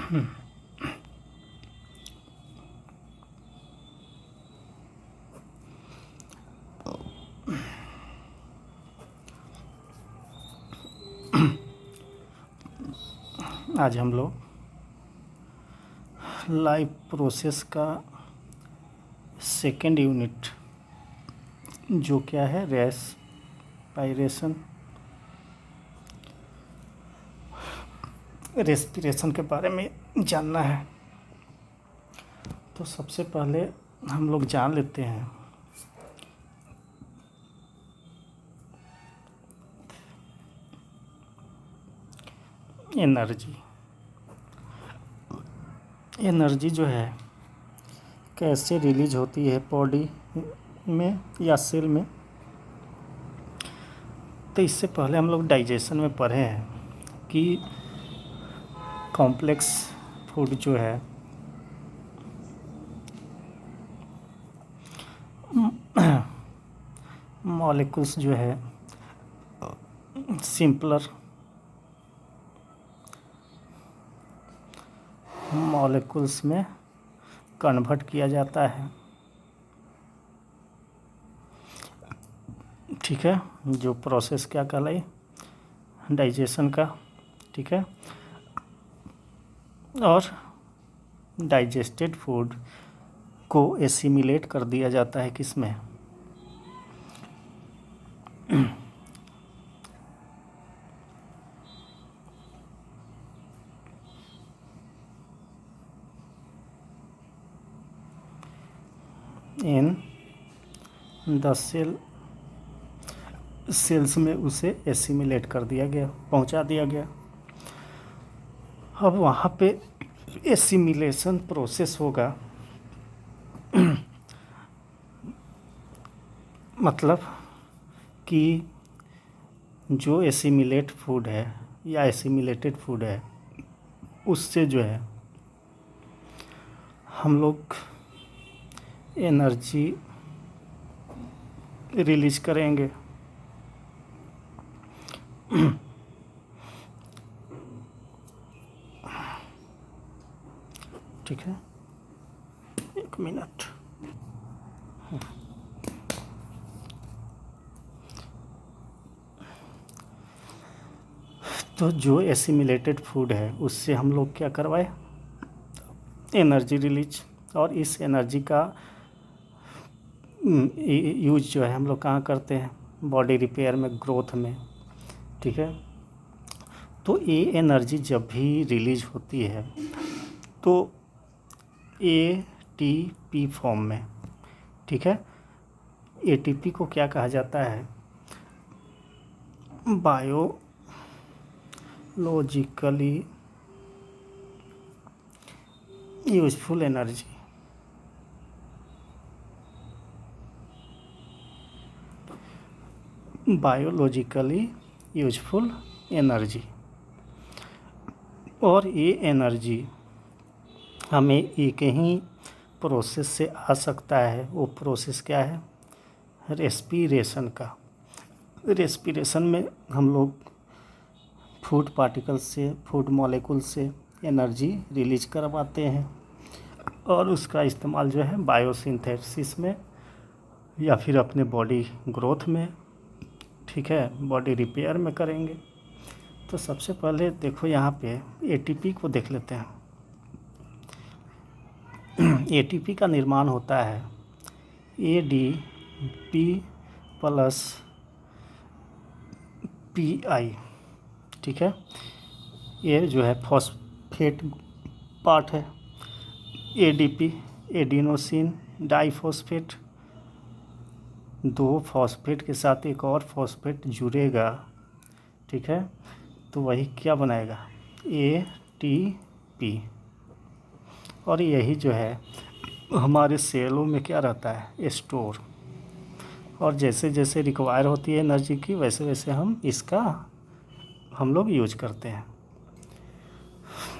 आज हम लोग लाइफ प्रोसेस का सेकेंड यूनिट जो क्या है रेस्पिरेशन के बारे में जानना है। तो सबसे पहले हम लोग जान लेते हैं एनर्जी जो है कैसे रिलीज होती है बॉडी में या सेल में। तो इससे पहले हम लोग डाइजेशन में पढ़े हैं कि कॉम्प्लेक्स फूड जो है मॉलिक्यूल्स जो है सिंपलर मॉलिक्यूल्स में कन्वर्ट किया जाता है। ठीक है, जो प्रोसेस क्या कहलाई डाइजेशन का। ठीक है, और डाइजेस्टेड फूड को एसिमिलेट कर दिया जाता है किसमें, इन द सेल्स में उसे एसिमिलेट कर दिया गया, पहुंचा दिया गया। अब वहाँ पे एसिमिलेशन प्रोसेस होगा मतलब कि जो एसिमिलेट फूड है या एसिमिलेटेड फूड है उससे जो है हम लोग एनर्जी रिलीज करेंगे। ठीक है, 1 मिनट। तो जो एसिमिलेटेड फूड है उससे हम लोग क्या करवाए, एनर्जी रिलीज। और इस एनर्जी का यूज जो है हम लोग कहाँ करते हैं, बॉडी रिपेयर में, ग्रोथ में। ठीक है, तो ये एनर्जी जब भी रिलीज होती है तो ATP फॉर्म में। ठीक है, ATP को क्या कहा जाता है, biologically useful energy. Biologically useful energy. और ये एनर्जी हमें एक ही प्रोसेस से आ सकता है। वो प्रोसेस क्या है, रेस्पिरेशन का। रेस्पिरेशन में हम लोग फूड पार्टिकल से, फूड मॉलिक्यूल से एनर्जी रिलीज करवाते हैं और उसका इस्तेमाल जो है बायोसिंथेसिस में या फिर अपने बॉडी ग्रोथ में, ठीक है, बॉडी रिपेयर में करेंगे। तो सबसे पहले देखो यहाँ पे ATP को देख लेते हैं। ATP का निर्माण होता है ADP प्लस PI। ठीक है, ये जो है फॉस्फेट पार्ट है। ADP एडिनोसिन डाइफॉस्फेट, 2 फॉस्फेट के साथ एक और फॉस्फेट जुड़ेगा। ठीक है, तो वही क्या बनाएगा, ATP। और यही जो है हमारे सेलों में क्या रहता है, स्टोर। और जैसे जैसे रिक्वायर होती है एनर्जी की वैसे वैसे हम लोग यूज करते हैं।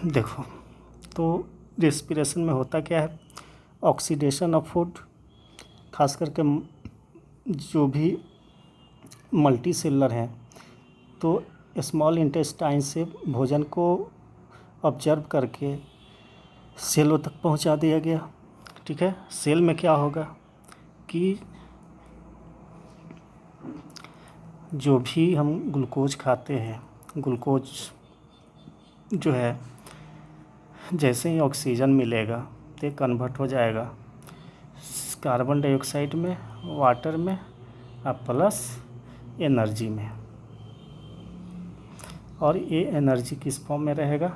देखो, तो रेस्पिरेशन में होता क्या है, ऑक्सीडेशन ऑफ फूड, खास करके जो भी मल्टी सेलुलर हैं तो स्मॉल इंटेस्टाइन से भोजन को ऑब्जर्व करके सेलों तक पहुंचा दिया गया। ठीक है, सेल में क्या होगा कि जो भी हम ग्लूकोज खाते हैं, ग्लूकोज जो है जैसे ही ऑक्सीजन मिलेगा तो कन्वर्ट हो जाएगा कार्बन डाइऑक्साइड में, वाटर में और प्लस एनर्जी में। और ये एनर्जी किस फॉर्म में रहेगा?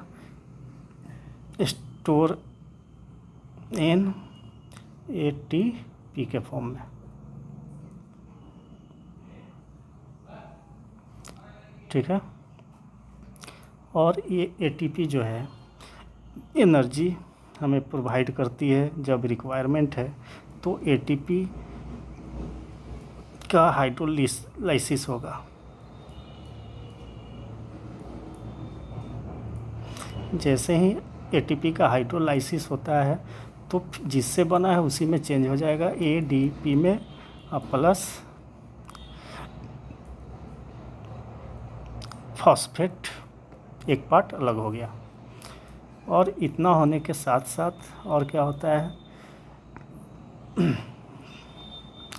स्टोर इन एटीपी के फॉर्म में। ठीक है, और ये एटीपी जो है एनर्जी हमें प्रोवाइड करती है जब रिक्वायरमेंट है। तो एटीपी का हाइड्रोलाइसिस होगा। जैसे ही एटीपी का हाइड्रोलाइसिस होता है तो जिससे बना है उसी में चेंज हो जाएगा एडीपी में, और प्लस फॉस्फेट एक पार्ट अलग हो गया। और इतना होने के साथ साथ और क्या होता है,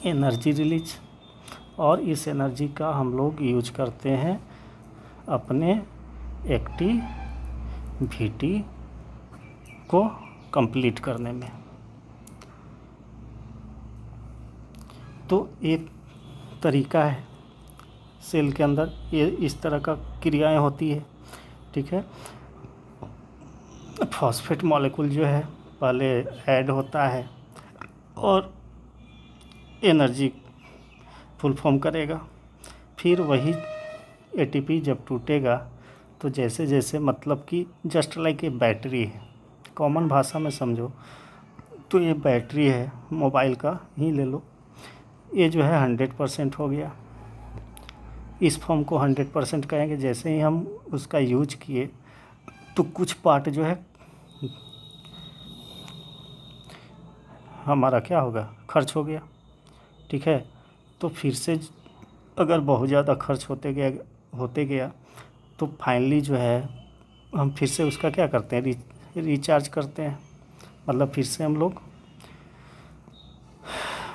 एनर्जी रिलीज। और इस एनर्जी का हम लोग यूज करते हैं अपने एक्टिविटी को कंप्लीट करने में। तो एक तरीका है सेल के अंदर ये इस तरह का क्रियाएं होती है। ठीक है, फॉस्फेट मॉलिक्यूल जो है पहले ऐड होता है और एनर्जी फुल फॉर्म करेगा। फिर वही एटीपी जब टूटेगा तो जैसे जैसे, मतलब कि जस्ट लाइक ए बैटरी है, कॉमन भाषा में समझो तो ये बैटरी है, मोबाइल का ही ले लो। ये जो है 100% हो गया, इस फॉर्म को 100% कहेंगे। जैसे ही हम उसका यूज किए तो कुछ पार्ट जो है हमारा क्या होगा, खर्च हो गया। ठीक है, तो फिर से अगर बहुत ज़्यादा खर्च होते गया तो फाइनली जो है हम फिर से उसका क्या करते हैं, रिचार्ज करते हैं। मतलब फिर से हम लोग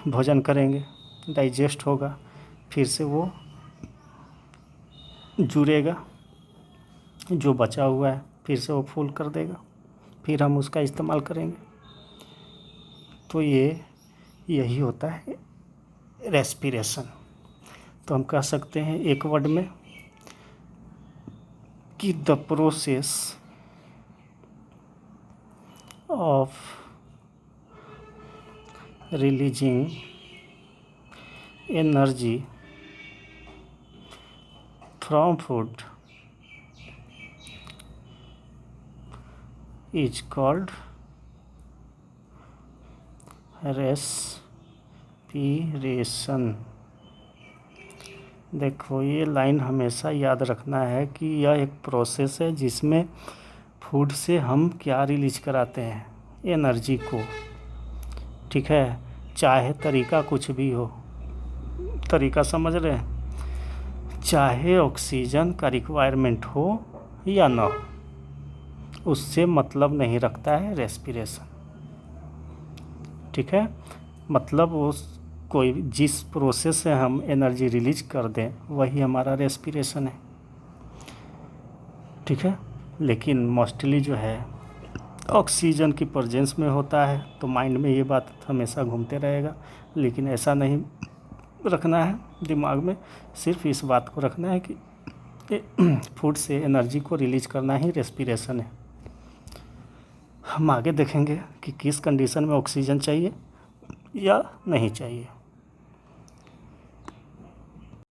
भोजन करेंगे, डाइजेस्ट होगा, फिर से वो जुड़ेगा, जो बचा हुआ है फिर से वो फुल कर देगा, फिर हम उसका इस्तेमाल करेंगे। तो यही होता है रेस्पिरेशन। तो हम कह सकते हैं एक वर्ड में कि the process of releasing energy from food is called respiration. देखो ये लाइन हमेशा याद रखना है कि यह एक प्रोसेस है जिसमें फूड से हम क्या रिलीज कराते हैं, एनर्जी को। ठीक है, चाहे तरीका कुछ भी हो, तरीका समझ रहे हैं, चाहे ऑक्सीजन का रिक्वायरमेंट हो या ना हो, उससे मतलब नहीं रखता है रेस्पिरेशन। ठीक है, मतलब उस कोई जिस प्रोसेस से हम एनर्जी रिलीज कर दें वही हमारा रेस्पिरेशन है। ठीक है, लेकिन मोस्टली जो है ऑक्सीजन की प्रेजेंस में होता है तो माइंड में ये बात हमेशा घूमते रहेगा। लेकिन ऐसा नहीं रखना है दिमाग में, सिर्फ इस बात को रखना है कि फूड से एनर्जी को रिलीज करना ही रेस्पिरेशन है। हम आगे देखेंगे कि किस कंडीशन में ऑक्सीजन चाहिए या नहीं चाहिए।